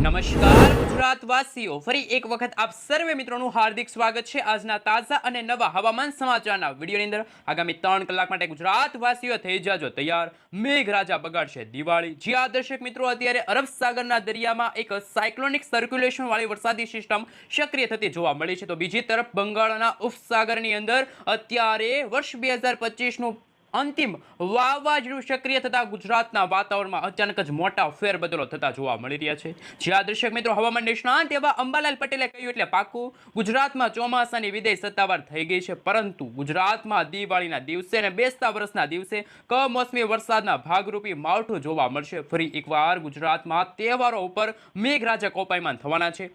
નમસ્કાર ગુજરાતવાસીઓ, ફરી એક વખત આપ સર્વે મિત્રોનું હાર્દિક સ્વાગત છે આજના તાજા અને નવા હવામાન સમાચારના વિડીયોની અંદર। આગામી 3 કલાક માટે ગુજરાતવાસીઓ થઈ જાજો તૈયાર, મેઘરાજા બગાડશે દિવાળી। જી આ દર્શક મિત્રો, અત્યારે અરબ સાગરના દરિયામાં એક સાયક્લોનિક સર્ક્યુલેશન વાળી વરસાદી સિસ્ટમ સક્રિય થતી જોવા મળી છે, તો બીજી તરફ બંગાળના ઉપસાગરની અંદર અત્યારે વર્ષ 2025નું અંતિમ વાવાઝોડું સક્રિય થતા ગુજરાતના વાતાવરણમાં અચાનક જ મોટા ફેરબદલો થતા જોવા મળી રહ્યા છે। જ્યાં દર્શક મિત્રો, હવામાન નિષ્ણાંત એવા અંબાલાલ પટેલે કહ્યું એટલે પાકું, ગુજરાતમાં ચોમાસાની વિદાય સત્તાવાર થઈ ગઈ છે, પરંતુ ગુજરાતમાં દિવાળીના દિવસે અને બેસતા વર્ષના દિવસે કમોસમી વરસાદના ભાગરૂપી માવઠું જોવા મળશે। ફરી એકવાર ગુજરાતમાં તહેવારો ઉપર મેઘરાજા કોપાયમાન થવાના છે।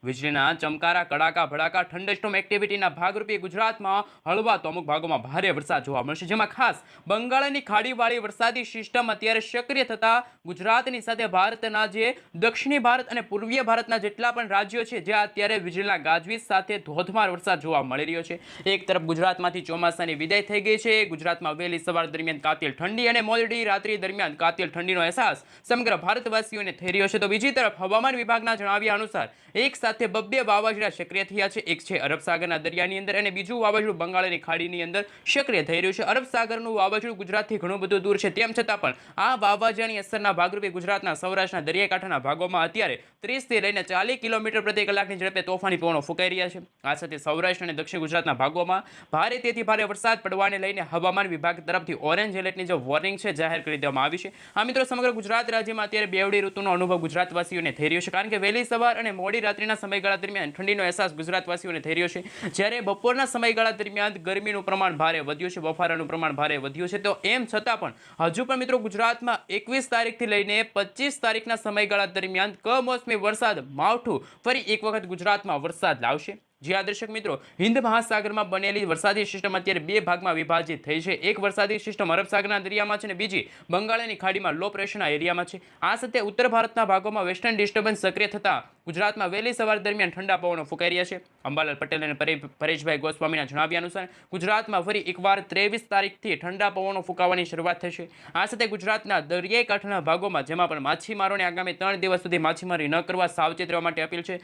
વીજળીના ચમકારા, કડાકા ભડાકા, થંડરસ્ટોર્મ એક્ટિવિટીના ભાગરૂપે ગુજરાતમાં હળવા તો અમુક ભાગોમાં ભારે વરસાદ જોવા મળશે, જેમાં ખાસ બંગાળની ખાડીવાળી વરસાદી સિસ્ટમ અત્યારે સક્રિય થતા ગુજરાતની સાથે ભારતના જે દક્ષિણી ભારત અને પૂર્વીય ભારતના જેટલા પણ રાજ્યો છે, જ્યાં અત્યારે વીજળીના ગાજવીજ સાથે ધોધમાર વરસાદ જોવા મળી રહ્યો છે। એક તરફ ગુજરાતમાંથી ચોમાસાની વિદાય થઈ ગઈ છે, ગુજરાતમાં વહેલી સવાર દરમિયાન કાતિલ ઠંડી અને મોડી રાત્રિ દરમિયાન કાતિલ ઠંડીનો અહેસાસ સમગ્ર ભારતવાસીઓને થઈ રહ્યો છે, તો બીજી તરફ હવામાન વિભાગના જણાવ્યા અનુસાર એક સાથે બબ્બે વાવાઝોડા સક્રિય થયા છે। એક છે અરબ સાગરના દરિયાની અંદર અને બીજું વાવાઝોડું બંગાળની ખાડીની અંદર સક્રિય થઈ રહ્યું છે। અરબ સાગરનું વાવાઝોડું ગુજરાતથી ઘણું બધું દૂર છે, તેમ છતાં પણ આ વાવાઝોડાની અસરના ભાગરૂપે ગુજરાતના સૌરાષ્ટ્રના દરિયાકાંઠાના ભાગોમાં અત્યારે 30 થી લઈને 40 કિલોમીટર પ્રતિ કલાકની ઝડપે તોફાની પવનો ફૂંકાઈ રહ્યા છે। આ સાથે સૌરાષ્ટ્ર અને દક્ષિણ ગુજરાતના ભાગોમાં ભારેથી ભારે વરસાદ પડવાને લઈને હવામાન વિભાગ તરફથી ઓરેન્જ એલર્ટની જે વોર્નિંગ છે જાહેર કરી દેવામાં આવી છે। આ મિત્રો, સમગ્ર ગુજરાત રાજ્યમાં અત્યારે બેવડી ઋતુનો અનુભવ ગુજરાતવાસીઓને થઈ રહ્યો છે, કારણ કે વહેલી સવાર અને મોડી રાત્રિના સમયગાળા દરમિયાન ઠંડીનો અહેસાસ ગુજરાતવાસીઓને થઈ રહ્યો છે, જ્યારે બપોરના સમયગાળા દરમિયાન ગરમીનું પ્રમાણ ભારે વધ્યું છે, બફારાનું પ્રમાણ ભારે વધ્યું છે, તો એમ છતાં પણ હજુ પણ મિત્રો ગુજરાતમાં 21 તારીખથી લઈને 25 તારીખના સમયગાળા દરમિયાન કમોસમી વરસાદ માવઠું ફરી એક વખત ગુજરાતમાં વરસાદ લાવશે। જ્યાં દર્શક મિત્રો, હિન્દ મહાસાગરમાં બનેલી વરસાદી સિસ્ટમ અત્યારે બે ભાગમાં વિભાજિત થઈ છે। એક વરસાદી સિસ્ટમ અરબ સાગરના દરિયામાં છે અને બીજી બંગાળની ખાડીમાં લો પ્રેશરના એરિયામાં છે। આ સાથે ઉત્તર ભારતના ભાગોમાં વેસ્ટર્ન ડિસ્ટર્બન્સ સક્રિય થતા ગુજરાતમાં વહેલી સવાર દરમિયાન ઠંડા પવનો ફૂંકાઈ રહ્યા છે। અંબાલાલ પટેલ અને પરેશભાઈ ગોસ્વામીના જણાવ્યા અનુસાર ગુજરાતમાં ફરી એકવાર 23 તારીખથી ઠંડા પવનો ફૂંકાવાની શરૂઆત થશે। આ સાથે ગુજરાતના દરિયાઈ કાંઠાના ભાગોમાં, જેમાં પણ માછીમારોને આગામી 3 દિવસ સુધી માછીમારી ન કરવા સાવચેત રહેવા માટે અપીલ છે।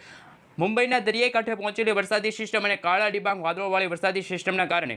મુંબઈના દરિયાઈ કાંઠે પહોંચેલી વરસાદી સિસ્ટમ અને કાળા ડિબાંગ વાદળોવાળી વરસાદી સિસ્ટમના કારણે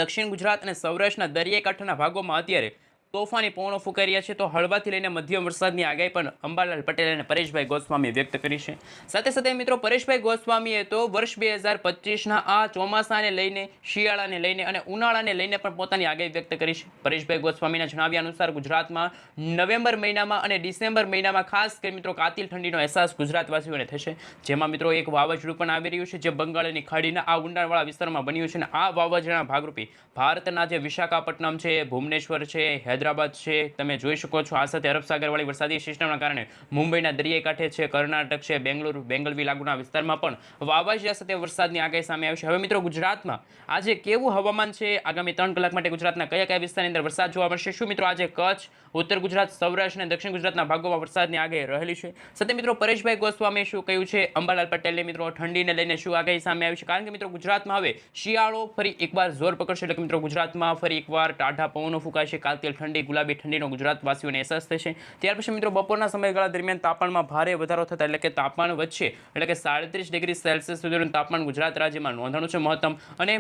દક્ષિણ ગુજરાત અને સૌરાષ્ટ્રના દરિયાઈ કાંઠાના ભાગોમાં અત્યારે તોફાની પવનો ફૂંકાઈ રહ્યા છે, તો હળવાથી લઈને મધ્યમ વરસાદની આગાહી પણ અંબાલાલ પટેલ અને પરેશભાઈ ગોસ્વામીએ વ્યક્ત કરી છે। સાથે સાથે મિત્રો, પરેશભાઈ ગોસ્વામીએ તો વર્ષ 2025ના આ ચોમાસાને લઈને, શિયાળાને લઈને અને ઉનાળાને લઈને પણ પોતાની આગાહી વ્યક્ત કરી છે। પરેશભાઈ ગોસ્વામીના જણાવ્યા અનુસાર ગુજરાતમાં નવેમ્બર મહિનામાં અને ડિસેમ્બર મહિનામાં ખાસ કરી મિત્રો કાતિલ ઠંડીનો અહેસાસ ગુજરાતવાસીઓને થશે, જેમાં મિત્રો એક વાવાઝોડું પણ આવી રહ્યું છે, જે બંગાળની ખાડીના આ ઊંડાણવાળા વિસ્તારમાં બન્યું છે, અને આ વાવાઝોડાના ભાગરૂપે ભારતના જે વિશાખાપટ્ટનમ છે, ભુવનેશ્વર છે, હૈદરાબાદ છે, તમે જોઈ શકો છો। આ સાથે અરબ સાગરવાળી વરસાદી સિસ્ટમના કારણે મુંબઈના દરિયાઈ કાંઠે છે, કર્ણાટક છે, બેંગલુરુ, બેંગલવી લાગુના વિસ્તારમાં પણ વાવાઝોડા સાથે વરસાદની આગાહી સામે આવી છે। હવે મિત્રો, ગુજરાતમાં આજે કેવું હવામાન છે, આગામી 3 કલાક માટે ગુજરાતના કયા કયા વિસ્તારની અંદર વરસાદ જોવા મળશે, શું મિત્રો આજે કચ્છ, ઉત્તર ગુજરાત, સૌરાષ્ટ્ર અને દક્ષિણ ગુજરાતના ભાગોમાં વરસાદની આગાહી રહેલી છે। સાથે મિત્રો, પરેશભાઈ ગોસ્વામીએ શું કહ્યું છે, અંબાલાલ પટેલે મિત્રો ઠંડીને લઈને શું આગાહી સામે આવી છે, કારણ કે મિત્રો ગુજરાતમાં હવે શિયાળો ફરી એકવાર જોર પકડશે, એટલે કે મિત્રો ગુજરાતમાં ફરી એકવાર ટાઢા પવનો ફૂંકાશે, કાતિલ ઠંડી, ગુલાબી ઠંડીનો ગુજરાતવાસીઓને અહેસાસ થશે। ત્યાર પછી મિત્રો બપોરના સમયગાળા દરમિયાન તાપમાનમાં ભારે વધારો થતા, એટલે કે તાપમાન વધશે, એટલે કે 37 ડિગ્રી સેલ્સિયસ સુધીનું તાપમાન ગુજરાત રાજ્યમાં નોંધાણું છે મહત્તમ, અને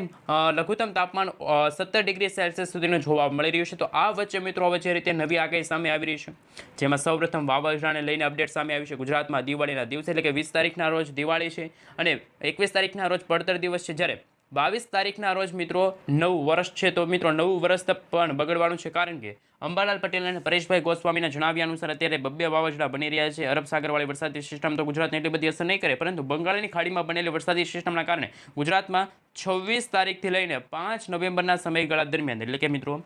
લઘુત્તમ તાપમાન 17 ડિગ્રી સેલ્સિયસ સુધીનું જોવા મળી રહ્યું છે। તો આ વચ્ચે મિત્રો હવે જે રીતે નવી આગાહી સામે આવી રહી છે, જેમાં સૌપ્રથમ વાવાઝોડાને લઈને અપડેટ સામે આવી છે। ગુજરાતમાં દિવાળીના દિવસે, એટલે કે 20 તારીખના રોજ દિવાળી છે અને 21 તારીખના રોજ પડતર દિવસ છે, જ્યારે 22 તારીખના રોજ મિત્રો નવું વર્ષ છે, તો મિત્રો નવું વર્ષ પણ બગડવાનું છે, કારણ કે અંબાલાલ પટેલ અને પરેશભાઈ ગોસ્વામીના જણાવ્યા અનુસાર અત્યારે બબ્બે વાવાઝોડા બની રહ્યા છે। અરબ સાગરવાળી વરસાદી સિસ્ટમ તો ગુજરાતને એટલી બધી અસર નહીં કરે, પરંતુ બંગાળની ખાડીમાં બનેલી વરસાદી સિસ્ટમના કારણે ગુજરાતમાં 26 તારીખથી લઈને 5 નવેમ્બરના સમયગાળા દરમિયાન, એટલે કે મિત્રો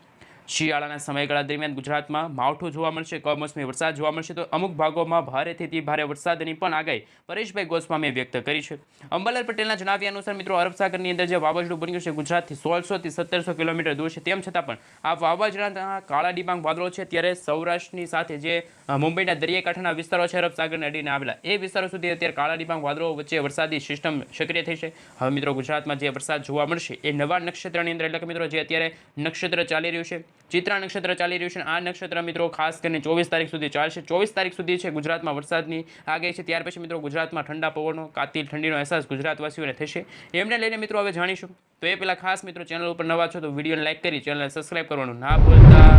શિયાળાના સમયગાળા દરમિયાન ગુજરાતમાં માવઠું જોવા મળશે, કમોસમી વરસાદ જોવા મળશે, તો અમુક ભાગોમાં ભારેથી ભારે વરસાદની પણ આગાહી પરેશભાઈ ગોસ્વામીએ વ્યક્ત કરી છે। અંબાલાલ પટેલના જણાવ્યા અનુસાર મિત્રો અરબ સાગરની અંદર જે વાવાઝોડું બન્યું છે ગુજરાતથી 1600 થી 1700 કિલોમીટર દૂર છે, તેમ છતાં પણ આ વાવાઝોડાના કાળા ડિબાંગ વાદળો છે, ત્યારે સૌરાષ્ટ્રની સાથે જે મુંબઈના દરિયાકાંઠાના વિસ્તારો છે અરબ સાગરને અડીને આવેલા, એ વિસ્તારો સુધી અત્યારે કાળા ડિબાંગ વાદળો વચ્ચે વરસાદી સિસ્ટમ સક્રિય થઈ છે। હવે મિત્રો ગુજરાતમાં જે વરસાદ જોવા મળશે એ નવા નક્ષત્રની અંદર, એટલે કે મિત્રો જે અત્યારે નક્ષત્ર ચાલી રહ્યું છે, ચિત્રા નક્ષત્ર ચાલી રહ્યું છે. આ નક્ષત્ર મિત્રો ખાસ કરીને 24 તારીખ સુધી ચાલશે. 24 તારીખ સુધી છે ગુજરાતમાં વરસાદની આગાહી છે. ત્યાર પછી મિત્રો ગુજરાતમાં ઠંડા પવનો, કાતિલ ઠંડીનો અહેસાસ ગુજરાતવાસીઓને થશે. એમને લઈને મિત્રો હવે જાણીશું. તો એ પહેલાં ખાસ મિત્રો ચેનલ ઉપર નવા છો તો વિડીયોને લાઈક કરી ચેનલને સબસ્ક્રાઇબ કરવાનું ના ભૂલતા.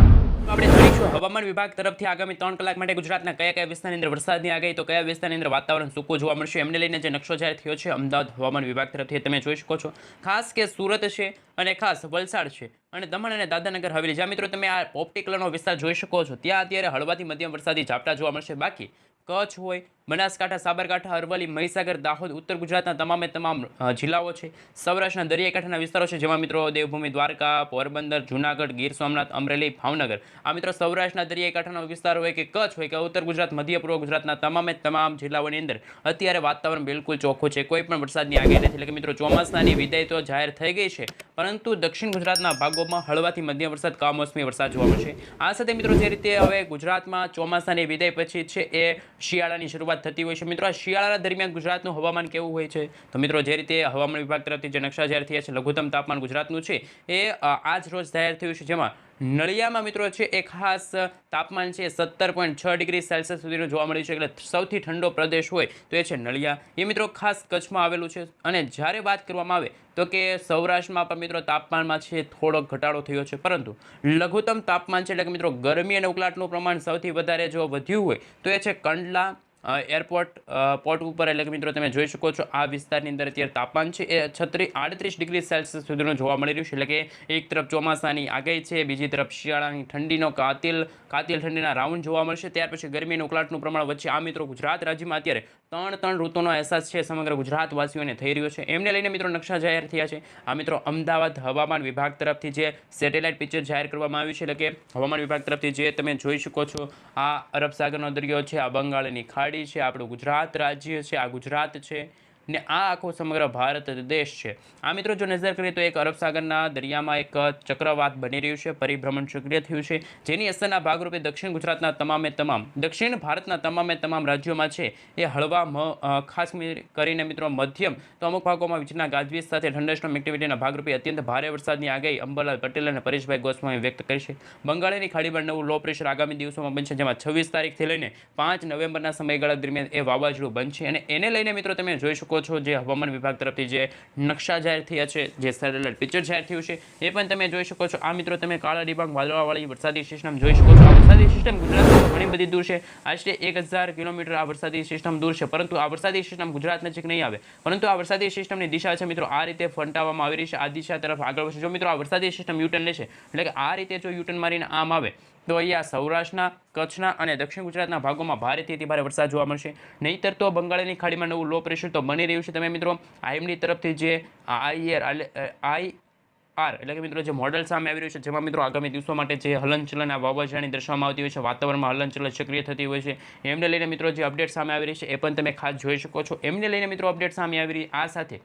આપણે જાણીશું હવામાન વિભાગ તરફથી આગામી 3 કલાક માટે ગુજરાતના કયા કયા વિસ્તારની અંદર વરસાદની આગાહી, તો કયા વિસ્તારની અંદર વાતાવરણ સૂકું જોવા મળશે, એમને લઈને જે નકશો જાહેર થયો છે અમદાવાદ હવામાન વિભાગ તરફથી તમે જોઈ શકો છો. ખાસ કે સુરત છે અને ખાસ વલસાડ છે અને દમણ અને દાદરાનગર હવેલી, જ્યાં મિત્રો તમે આ પોપટી કલરનો વિસ્તાર જોઈ શકો છો, ત્યાં અત્યારે હળવાથી મધ્યમ વરસાદી ઝાપટા જોવા મળશે. બાકી કચ્છ હોય, બનાસકાંઠા, સાબરકાંઠા, અરવલ્લી, મહીસાગર, દાહોદ, ઉત્તર ગુજરાતના તમામે તમામ જિલ્લાઓ છે. સૌરાષ્ટ્રના દરિયાઈ કાંઠાના વિસ્તારો છે, જેમાં મિત્રો દેવભૂમિ, દ્વારકા, પોરબંદર, જૂનાગઢ, ગીર સોમનાથ, અમરેલી, ભાવનગર, આ મિત્રો સૌરાષ્ટ્રના દરિયાઈ કાંઠાનો વિસ્તાર હોય કે કચ્છ હોય કે ઉત્તર ગુજરાત, મધ્ય પૂર્વ ગુજરાતના તમામે તમામ જિલ્લાઓની અંદર અત્યારે વાતાવરણ બિલકુલ ચોખ્ખું છે. કોઈ પણ વરસાદની આગાહી નથી. એટલે કે મિત્રો ચોમાસાની વિદાય તો જાહેર થઈ ગઈ છે, પરંતુ દક્ષિણ ગુજરાતના ભાગોમાં હળવાથી મધ્યમ વરસાદ, કમોસમી વરસાદ જોવા મળશે. આ સાથે મિત્રો જે રીતે હવે ગુજરાતમાં ચોમાસાની વિદાય પછી છે એ શિયાળાની શરૂઆત થતી હોય છે. મિત્રો આ શિયાળા દરમિયાન ગુજરાતનું હવામાન કેવું હોય છે, તો મિત્રો જે રીતે હવામાન વિભાગ તરફથી જે નકશા જાહેર થયા છે, લઘુત્તમ તાપમાન ગુજરાતનું છે એ આજ રોજ જાહેર થયું છે, જેમાં નળિયામાં મિત્રો છે એ ખાસ તાપમાન છે 17.6 ડિગ્રી સેલ્સિયસ સુધીનું જોવા મળ્યું છે. એટલે સૌથી ઠંડો પ્રદેશ હોય તો એ છે નળિયા. એ મિત્રો ખાસ કચ્છમાં આવેલું છે. અને જ્યારે વાત કરવામાં આવે તો કે સૌરાષ્ટ્રમાં પણ મિત્રો તાપમાનમાં છે થોડો ઘટાડો થયો છે, પરંતુ લઘુત્તમ તાપમાન છે એટલે કે મિત્રો ગરમી અને ઉકળાટનું પ્રમાણ સૌથી વધારે જો વધ્યું હોય તો એ છે કંડલા એરપોર્ટ પોર્ટ ઉપર. એટલે કે મિત્રો તમે જોઈ શકો છો આ વિસ્તારની અંદર અત્યારે તાપમાન છે એ 38 ડિગ્રી સેલ્સિયસ સુધીનું જોવા મળી રહ્યું છે. એટલે કે એક તરફ ચોમાસાની આગાહી છે, બીજી તરફ શિયાળાની ઠંડીનો કાતિલ ઠંડીના રાઉન્ડ જોવા મળશે. ત્યાર પછી ગરમી અને ઉકળાટનું પ્રમાણ વચ્ચે આ મિત્રો ગુજરાત રાજ્યમાં અત્યારે ત્રણ ઋતુનો અહેસાસ છે સમગ્ર ગુજરાતવાસીઓને થઈ રહ્યો છે. એમને લઈને મિત્રો નકશા જાહેર થયા છે. આ મિત્રો અમદાવાદ હવામાન વિભાગ તરફથી જે સેટેલાઇટ પિક્ચર જાહેર કરવામાં આવ્યું છે, એટલે કે હવામાન વિભાગ તરફથી જે તમે જોઈ શકો છો આ અરબ સાગરનો દરિયો છે, આ બંગાળની ખાડી છે, આપણું ગુજરાત રાજ્ય છે, આ ગુજરાત છે ને આ આખો સમગ્ર ભારત દેશ છે. આ મિત્રો જો નજર કરીએ તો એક અરબ સાગરના દરિયામાં એક ચક્રવાત બની રહ્યું છે, પરિભ્રમણ સક્રિય થયું છે, જેની અસરના ભાગરૂપે દક્ષિણ ગુજરાતના દક્ષિણ ભારતના તમામે તમામ રાજ્યોમાં છે એ હળવા ખાસ કરીને મિત્રો મધ્યમ તો અમુક ભાગોમાં વીજળીના ગાજવીજ સાથે થંડરસ્ટોર્મ એક્ટિવિટીના ભાગરૂપે અત્યંત ભારે વરસાદની આગાહી અંબાલાલ પટેલ અને પરેશભાઈ ગોસ્વામી વ્યક્ત કરી છે. બંગાળની ખાડીમાં નવું લો પ્રેશર આગામી દિવસોમાં બનશે, જેમાં 26 તારીખથી લઈને 5 નવેમ્બરના સમયગાળા દરમિયાન એ વાવાઝોડું બનશે. અને એને લઈને મિત્રો તમે જોઈ શકો છો જે હવામાન વિભાગ તરફથી જે નકશા જાહેર થયા છે, જે સેટેલાઇટ પિક્ચર જાહેર થયું છે એ પણ તમે જોઈ શકો છો. આ મિત્રો તમે કાળા ડિબાંગ વાદળાવાળી વરસાદી સિસ્ટમ જોઈ શકો છો. આ વરસાદી સિસ્ટમ ગુજરાતથી ઘણી બધી દૂર છે, આશરે 1000 કિલોમીટર આ વરસાદી સિસ્ટમ દૂર છે, પરંતુ આ વરસાદી સિસ્ટમ ગુજરાત નજીક નહીં આવે, પરંતુ આ વરસાદી સિસ્ટમની દિશા છે મિત્રો આ રીતે ફંટાવવામાં આવી રહી છે, આ દિશા તરફ આગળ વધશે. જો મિત્રો આ વરસાદી સિસ્ટમ યુટર્ન લેશે, એટલે કે આ રીતે જો યુટર્ન મારીને આમ આવે તો અહીંયા સૌરાષ્ટ્રના, કચ્છના અને દક્ષિણ ગુજરાતના ભાગોમાં ભારેથી અતિ ભારે વરસાદ જોવા મળશે. નહીંતર તો બંગાળની ખાડીમાં નવું લો પ્રેશર તો બની રહ્યું છે. તમે મિત્રો આઈએમડી તરફથી જે આઈઆર એટલે કે મિત્રો જે મોડલ સામે આવી રહ્યું છે, જેમાં મિત્રો આગામી દિવસો માટે જે હલનચલન આ વાવાઝોડાની દર્શાવવામાં આવતી હોય છે, વાતાવરણમાં હલનચલન સક્રિય થતી હોય છે, એમને લઈને મિત્રો જે અપડેટ સામે આવી રહી છે એ પણ તમે ખાસ જોઈ શકો છો. એમને લઈને મિત્રો અપડેટ સામે આવી રહી, આ સાથે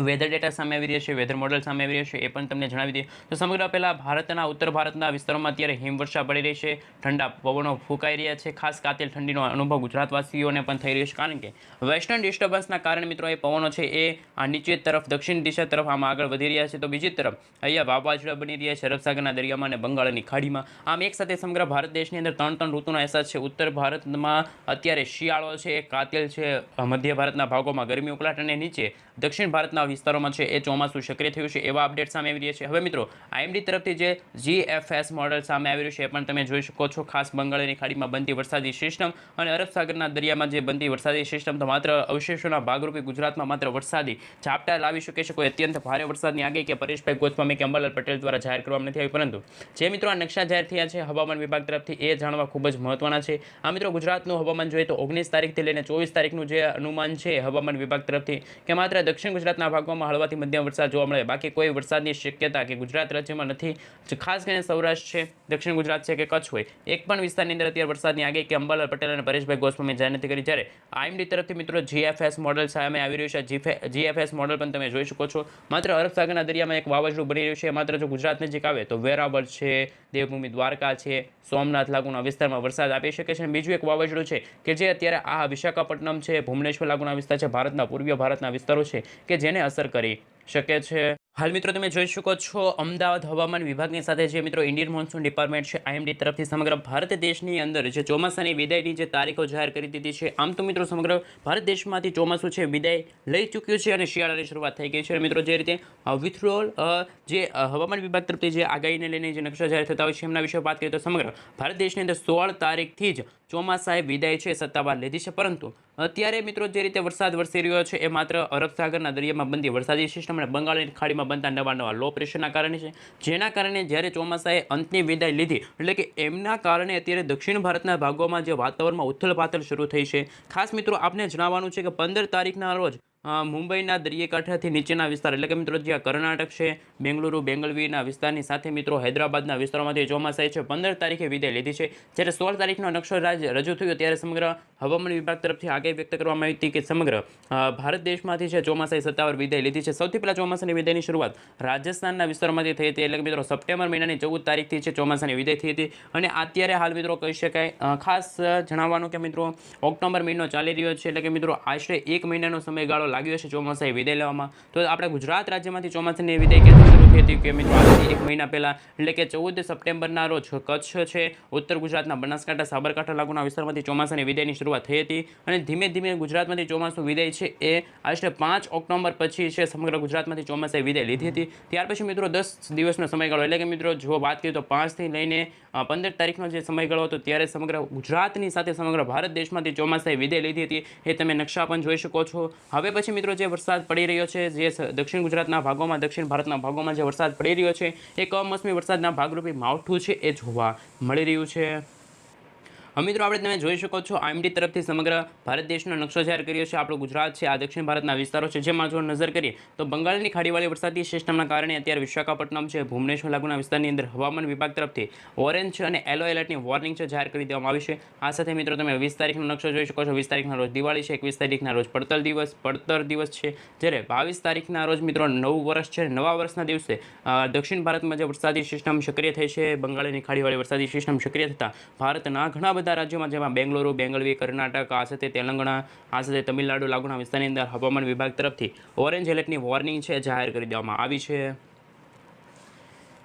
વેધર ડેટા સામે આવી રહ્યા છે, વેધર મોડલ સામે આવી રહ્યા છે, એ પણ તમને જણાવી દઈએ. તો સમગ્ર પહેલાં ભારતના ઉત્તર ભારતના વિસ્તારોમાં અત્યારે હિમવર્ષા પડી રહી છે, ઠંડા પવનો ફૂંકાઈ રહ્યા છે. ખાસ કાતિલ ઠંડીનો અનુભવ ગુજરાતવાસીઓને પણ થઈ રહ્યો છે, કારણ કે વેસ્ટર્ન ડિસ્ટર્બન્સના કારણે મિત્રો એ પવનો છે એ આ નીચે તરફ દક્ષિણ દિશા તરફ આમાં આગળ વધી રહ્યા છે. તો બીજી તરફ અહીંયા વાવાઝોડા બની રહ્યા છે અરબ સાગરના દરિયામાં અને બંગાળની ખાડીમાં. આમ એક સાથે સમગ્ર ભારત દેશની અંદર ત્રણ ઋતુનો અહેસાસ છે. ઉત્તર ભારતમાં અત્યારે શિયાળો છે, કાતિલ છે, મધ્ય ભારતના ભાગોમાં ગરમી ઉકળાટ અને નીચે દક્ષિણ ભારતના વિસ્તારોમાં છે એ ચોમાસું સક્રિય થયું છે, એવા અપડેટ સામે આવી રહ્યા છે. હવે મિત્રો આઈએમડી તરફથી જે GFS મોડલ સામે આવી રહ્યું છે એ પણ તમે જોઈ શકો છો. ખાસ બંગાળની ખાડીમાં બનતી વરસાદી સિસ્ટમ અને અરબ સાગરના દરિયામાં જે બનતી વરસાદી સિસ્ટમ તો માત્ર અવશેષોના ભાગરૂપે ગુજરાતમાં માત્ર વરસાદી ઝાપટા લાવી શકે છે. કોઈ અત્યંત ભારે વરસાદની આગાહી કે પરેશભાઈ ગોસ્વામી કે અંબાલાલ પટેલ દ્વારા જાહેર કરવામાં નથી આવી, પરંતુ જે મિત્રો આ નકશા જાહેર થયા છે હવામાન વિભાગ તરફથી એ જાણવા ખૂબ જ મહત્વના છે. આ મિત્રો ગુજરાતનું હવામાન જોઈએ તો 19 તારીખથી લઈને 24 તારીખનું જે અનુમાન છે હવામાન વિભાગ તરફથી કે માત્ર દક્ષિણ ગુજરાતના ભાગોમાં હળવાથી મધ્યમ વરસાદ જોવા મળે, બાકી કોઈ વરસાદની શક્યતા કે ગુજરાત રાજ્યમાં નથી. ખાસ કરીને સૌરાષ્ટ્ર છે, દક્ષિણ ગુજરાત છે કે કચ્છ હોય, એક પણ વિસ્તારની અંદર અત્યારે વરસાદની આગાહી કે અંબાલાલ પટેલ અને પરેશભાઈ ગોસ્વામી જાહેર નથી કરી. જ્યારે આઈએમડી તરફથી મિત્રો GFS મોડલ સામે આવી રહ્યું છે. GFS મોડલ પણ તમે જોઈ શકો છો. માત્ર અરબ સાગરના દરિયામાં એક વાવાઝોડું બની રહ્યું છે. માત્ર જો ગુજરાત નજીક આવે તો વેરાવળ છે, દેવભૂમિ દ્વારકા છે, સોમનાથ લાગુના વિસ્તારમાં વરસાદ આપી શકે છે. અને બીજું એક વાવાઝોડું છે કે જે અત્યારે આ વિશાખાપટ્ટનમ છે, ભુવનેશ્વર લાગુના વિસ્તાર છે, ભારતના પૂર્વીય ભારતના વિસ્તારો છે કે જેને અસર કરી શકે છે. હાલ મિત્રો તમે જોઈ શકો છો અમદાવાદ હવામાન વિભાગની સાથે જે મિત્રો ઇન્ડિયન મોન્સૂન ડિપાર્ટમેન્ટ છે આઈએમડી તરફથી સમગ્ર ભારત દેશની અંદર જે ચોમાસાની વિદાયની જે તારીખો જાહેર કરી દીધી છે. આમ તો મિત્રો સમગ્ર ભારત દેશમાંથી ચોમાસું છે વિદાય લઈ ચૂક્યું છે અને શિયાળાની શરૂઆત થઈ ગઈ છે. અને મિત્રો જે રીતે વિથડ્રોલ જે હવામાન વિભાગ તરફથી જે આગાહીને લઈને જે નકશા જાહેર થતા હોય છે એમના વિશે વાત કરીએ તો સમગ્ર ભારત દેશની અંદર 16 તારીખથી જ ચોમાસાએ વિદાય છે સત્તાવાર લીધી છે. પરંતુ અત્યારે મિત્રો જે રીતે વરસાદ વરસી રહ્યો છે એ માત્ર અરબ સાગરના દરિયામાં બનતી વરસાદી સિસ્ટમ અને બંગાળની ખાડીમાં બનતા નવા લો પ્રેશરના કારણે છે. જેના કારણે જ્યારે ચોમાસાએ અંતની વિદાય લીધી એટલે કે એમના કારણે અત્યારે દક્ષિણ ભારતના ભાગોમાં જે વાતાવરણમાં ઉથલપાથલ શરૂ થઈ છે. ખાસ મિત્રો આપને જણાવવાનું છે કે 15 તારીખના રોજ મુંબઈના દરિયાકાંઠાથી નીચેના વિસ્તાર એટલે કે મિત્રો જ્યાં કર્ણાટક છે, બેંગલુરુ બેંગલવીના વિસ્તારની સાથે મિત્રો હૈદરાબાદના વિસ્તારોમાંથી ચોમાસાએ છે 15 તારીખે વિદાય લીધી છે. જ્યારે 16 તારીખનો નકશો રજૂ થયો ત્યારે સમગ્ર હવામાન વિભાગ તરફથી આગાહી વ્યક્ત કરવામાં આવી હતી કે સમગ્ર ભારત દેશમાંથી છે ચોમાસાએ સત્તાવાર વિદાય લીધી છે. સૌથી પહેલાં ચોમાસાની વિદાયની શરૂઆત રાજસ્થાનના વિસ્તારોમાંથી થઈ હતી. એટલે કે મિત્રો સપ્ટેમ્બર મહિનાની 14 તારીખથી છે ચોમાસાની વિદાય થઈ હતી. અને અત્યારે હાલ મિત્રો કહી શકાય ખાસ જણાવવાનું કે મિત્રો ઓક્ટોબર મહિનો ચાલી રહ્યો છે. એટલે કે મિત્રો આશરે 1 મહિનાનો સમયગાળો લાગ્યો છે ચોમાસાએ વિદાય લેવામાં. તો આપણે ગુજરાત રાજ્યમાંથી ચોમાસાની વિદાય ક્યાંથી શરૂ થઈ હતી કે મિત્રો આજથી 1 મહિના પહેલાં એટલે કે 14 સપ્ટેમ્બરના રોજ કચ્છ છે, ઉત્તર ગુજરાતના બનાસકાંઠા સાબરકાંઠા લાગુના વિસ્તારમાંથી ચોમાસાની વિદાયની શરૂઆત થઈ હતી. અને ધીમે ધીમે ગુજરાતમાંથી ચોમાસું વિદાય છે એ આશરે 5 ઓક્ટોબર પછી છે સમગ્ર ગુજરાતમાંથી ચોમાસાએ વિદાય લીધી હતી. ત્યાર પછી મિત્રો 10 દિવસનો સમયગાળો એટલે કે મિત્રો જો વાત કરીએ તો 5થી લઈને 15 તારીખનો જે સમયગાળો હતો ત્યારે સમગ્ર ગુજરાતની સાથે સમગ્ર ભારત દેશમાંથી ચોમાસાએ વિદાય લીધી હતી. એ તમે નકશા પણ જોઈ શકો છો. હવે પછી મિત્રો જે વરસાદ પડી રહ્યો છે જે દક્ષિણ ગુજરાતના ભાગોમાં દક્ષિણ ભારતના ભાગોમાં જે વરસાદ પડી રહ્યો છે એ કમોસમી વરસાદના ભાગરૂપે માવઠું છે એ જોવા મળી રહ્યું છે. મિત્રો આપણે તમે જોઈ શકો છો આઈએમડી તરફથી સમગ્ર ભારત દેશનો નકશો જાહેર કર્યો છે. આપણું ગુજરાત છે આ દક્ષિણ ભારતના વિસ્તારો છે. જેમાં જો નજર કરીએ તો બંગાળની ખાડીવાળી વરસાદી સિસ્ટમના કારણે અત્યારે વિશાખાપટ્ટનમ છે, ભુવનેશ્વર લાગુના વિસ્તારની અંદર હવામાન વિભાગ તરફથી ઓરેન્જ છે અને યલો એલર્ટની વોર્નિંગ છે જાહેર કરી દેવામાં આવી છે. આ સાથે મિત્રો તમે 20 તારીખનો નકશો જોઈ શકો છો. 20 તારીખના રોજ દિવાળી છે, 21 તારીખના રોજ પડતર દિવસ છે. જ્યારે 22 તારીખના રોજ મિત્રો નવું વર્ષ છે. નવા વર્ષના દિવસે દક્ષિણ ભારતમાં જે વરસાદી સિસ્ટમ સક્રિય થઈ છે, બંગાળની ખાડીવાળી વરસાદી સિસ્ટમ સક્રિય થતાં ભારતના ઘણા બધા રાજ્યોમાં જેમાં બેંગલુરુ બેંગલવી કર્ણાટક આ સાથે તેલંગાણા આ સાથે તમિલનાડુ લાગુના વિસ્તારની અંદર હવામાન વિભાગ તરફથી ઓરેન્જ એલર્ટની વોર્નિંગ છે જાહેર કરી દેવામાં આવી છે.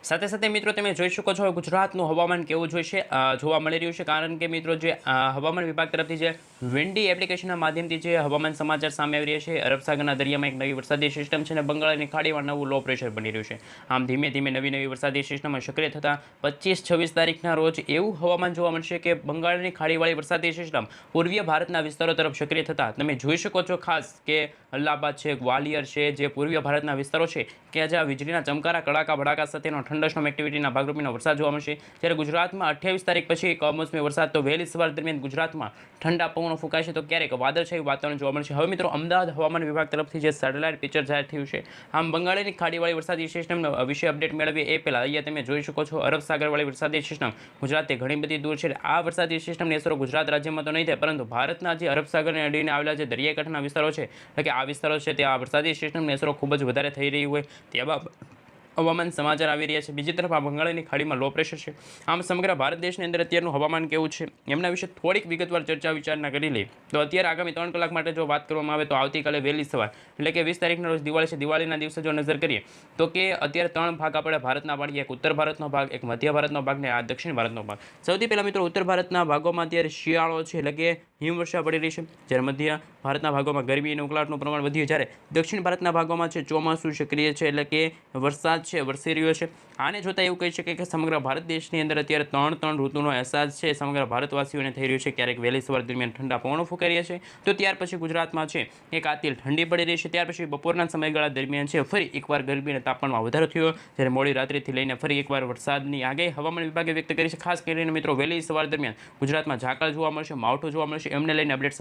સાથે સાથે મિત્રો તમે જોઈ શકો છો ગુજરાતનું હવામાન કેવું જોવા મળી રહ્યું છે. કારણ કે મિત્રો જે હવામાન વિભાગ તરફથી જે વિન્ડી એપ્લિકેશનના માધ્યમથી જે હવામાન સમાચાર સામે આવી રહ્યા છે. અરબ સાગરના દરિયામાં એક નવી વરસાદી સિસ્ટમ છે અને બંગાળની ખાડીમાં નવું લો પ્રેશર બની રહ્યું છે. આમ ધીમે ધીમે નવી વરસાદી સિસ્ટમમાં સક્રિય થતાં 25-26 તારીખના રોજ એવું હવામાન જોવા મળશે કે બંગાળની ખાડીવાળી વરસાદી સિસ્ટમ પૂર્વીય ભારતના વિસ્તારો તરફ સક્રિય થતાં તમે જોઈ શકો છો ખાસ કે અલ્હાબાદ છે, ગ્વાલિયર છે જે પૂર્વીય ભારતના વિસ્તારો છે કે જ્યાં વીજળીના ચમકારા કડાકા ભડાકા સાથેનો થંડરસ્ટોર્મ એક્ટિવિટીના ભાગરૂપેનો વરસાદ જોવા મળશે. જ્યારે ગુજરાતમાં 28 તારીખ પછી કમોસમી વરસાદ તો વહેલી સવાર દરમિયાન ગુજરાતમાં ઠંડા પવનો ફૂંકાશે તો ક્યારેક વાદળછાયું વાતાવરણ જોવા મળશે. હવે મિત્રો અમદાવાદ હવામાન વિભાગ તરફથી જે સેટેલાઇટ પિક્ચર જાહેર થયું છે આમ બંગાળની ખાડીવાળી વરસાદી સિસ્ટમ વિશે અપડેટ મેળવીએ એ પહેલાં અહીંયા તમે જોઈ શકો છો અરબ સાગરવાળી વરસાદી સિસ્ટમ ગુજરાતથી ઘણી બધી દૂર છે. આ વરસાદી સિસ્ટમની અસરો ગુજરાત રાજ્યમાં તો નહીં થાય પરંતુ ભારતના જે અરબ સાગરને અડીને આવેલા જે દરિયાકાંઠાના વિસ્તારો છે એટલે કે આ વિસ્તારો છે ત્યાં વરસાદી સિસ્ટમની અસરો ખૂબ જ વધારે થઈ રહી હોય તેવા હવામાન સમાચાર આવી રહ્યા છે. બીજી તરફ આ બંગાળની ખાડીમાં લો પ્રેશર છે. આમ સમગ્ર ભારત દેશની અંદર અત્યારનું હવામાન કેવું છે એમના વિશે થોડીક વિગતવાર ચર્ચા વિચારણા કરી લઈએ. તો અત્યારે આગામી 3 કલાક માટે જો વાત કરવામાં આવે તો આવતીકાલે વહેલી સવાર એટલે કે 20 તારીખના રોજ દિવાળી છે. દિવાળીના દિવસે જો નજર કરીએ તો કે અત્યારે 3 ભાગ આપણે ભારતના પાડીએ. એક ઉત્તર ભારતનો ભાગ, એક મધ્ય ભારતનો ભાગ ને આ દક્ષિણ ભારતનો ભાગ. સૌથી પહેલાં મિત્રો ઉત્તર ભારતના ભાગોમાં અત્યારે શિયાળો છે એટલે કે હિમવર્ષા પડી રહી છે. જ્યારે મધ્ય ભારતના ભાગોમાં ગરમી અને ઉકળાટનું પ્રમાણ વધ્યું. જ્યારે દક્ષિણ ભારતના ભાગોમાં છે ચોમાસું સક્રિય છે એટલે કે વરસાદ છે વરસી રહ્યો છે. આને જોતાં એવું કહી શકાય કે સમગ્ર ભારત દેશની અંદર અત્યારે ત્રણ ઋતુનો અહેસાસ છે સમગ્ર ભારતવાસીઓને થઈ રહ્યું છે. ક્યારેક વહેલી સવાર દરમિયાન ઠંડા પવનો ફૂંકાઈ રહ્યા છે તો ત્યાર પછી ગુજરાતમાં છે એક આતિલ ઠંડી પડી રહી છે. ત્યાર પછી બપોરના સમયગાળા દરમિયાન છે ફરી એકવાર ગરમી અને તાપમાનમાં વધારો થયો. જ્યારે મોડી રાત્રિથી લઈને ફરી એકવાર વરસાદની આગાહી હવામાન વિભાગે વ્યક્ત કરી છે. ખાસ કરીને મિત્રો વહેલી સવાર દરમિયાન ગુજરાતમાં ઝાકળ જોવા મળશે, માવઠું જોવા મળશે. એમને લઈને અપડેટ